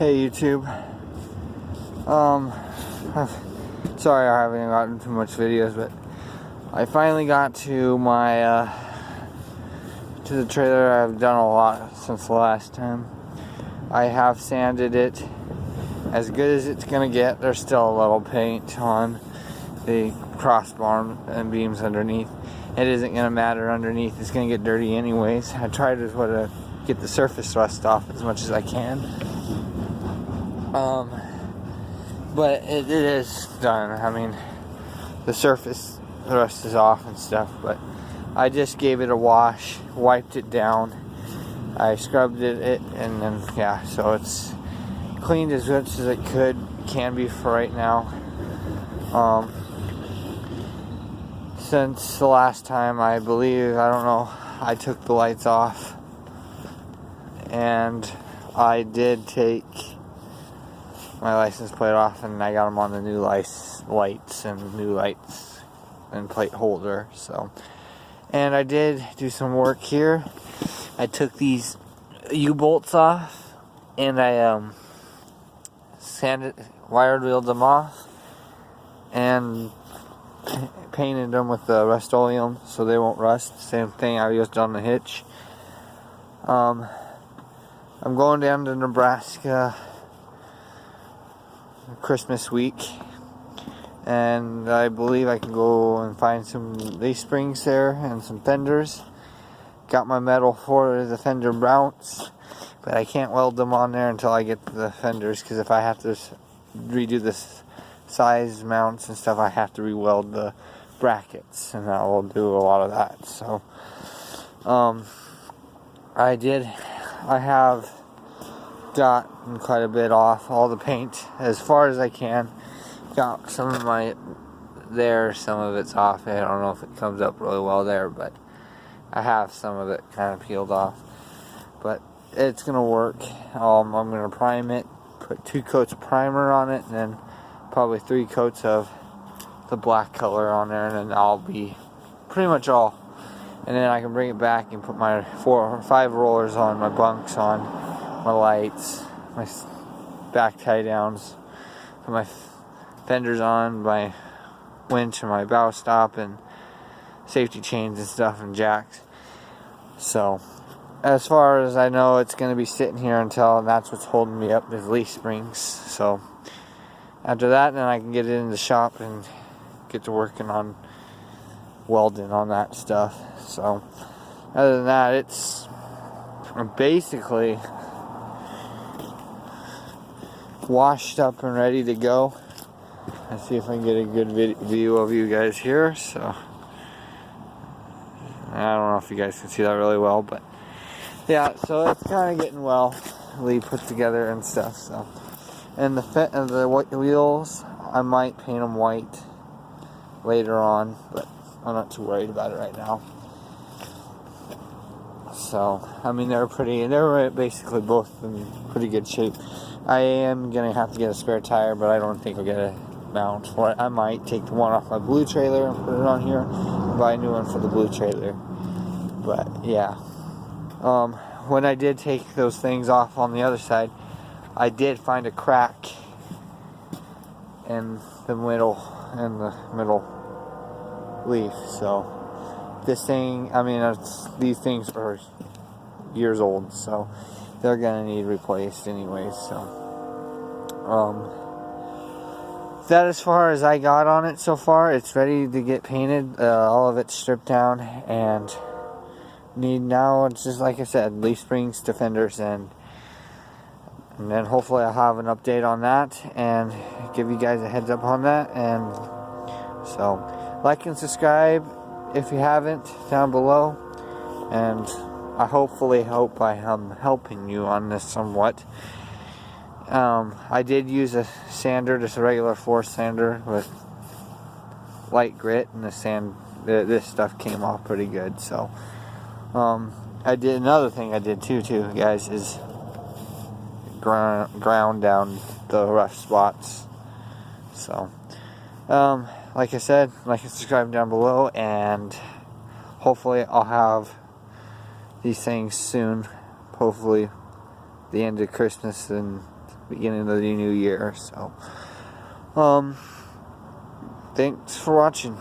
Hey YouTube. Sorry I haven't gotten too much videos, but I finally got to my to the trailer. I've done a lot since the last time. I have sanded it as good as it's gonna get. There's still a little paint on the crossbar and beams underneath. It isn't gonna matter underneath. It's gonna get dirty anyways. I tried to get the surface rust off as much as I can. But it is done. I mean, the surface rust is off and stuff, but I just gave it a wash, wiped it down, I scrubbed it and then, yeah, so it's cleaned as much as it can be for right now. Since the last time, I believe, I don't know, I took the lights off, and I did take my license plate off, and I got them on the new lights and plate holder. So, and I did do some work here. I took these U-bolts off, and I wired wheeled them off, and painted them with the Rust-Oleum so they won't rust. Same thing I used on the hitch. I'm going down to Nebraska Christmas week, and I believe I can go and find some leaf springs there and some fenders. Got my metal for the fender mounts, but I can't weld them on there until I get the fenders, because if I have to redo this size mounts and stuff, I have to re-weld the brackets, and that will do a lot of that. So I have gotten quite a bit off, all the paint as far as I can. Got some of my some of it's off. I don't know if it comes up really well there, but I have some of it kind of peeled off, but it's gonna work. I'm gonna prime it, put 2 coats of primer on it, and then probably 3 coats of the black color on there, and then I'll be pretty much all. And then I can bring it back and put my 4 or 5 rollers on, my bunks on, my lights, my back tie downs, put my fenders on, my winch and my bow stop and safety chains and stuff and jacks. So as far as I know, it's going to be sitting here until, and that's what's holding me up, is leaf springs. So after that, then I can get it in the shop and get to working on welding on that stuff. So other than that, I'm basically washed up and ready to go. Let's see if I can get a good view of you guys here. So I don't know if you guys can see that really well, but yeah, so it's kind of getting well put together and stuff. So, and the white wheels, I might paint them white later on, but I'm not too worried about it right now. So, I mean, they're basically both in pretty good shape. I am going to have to get a spare tire, but I don't think I'll get a mount for it. I might take the one off my blue trailer and put it on here, and buy a new one for the blue trailer. But, yeah. When I did take those things off on the other side, I did find a crack in the middle leaf. So this thing, I mean, these things are years old, so they're gonna need replaced anyways. So that, as far as I got on it so far, it's ready to get painted. All of it's stripped down, and now it's just like I said, leaf springs, defenders, and then hopefully I'll have an update on that and give you guys a heads up on that. And so like and subscribe if you haven't down below, and I hope I am helping you on this somewhat. I did use a sander, just a regular force sander with light grit, and this stuff came off pretty good. So another thing I did too guys, is ground down the rough spots. So like I said, like and subscribe down below, and hopefully I'll have these things soon. Hopefully the end of Christmas and beginning of the new year. So, thanks for watching.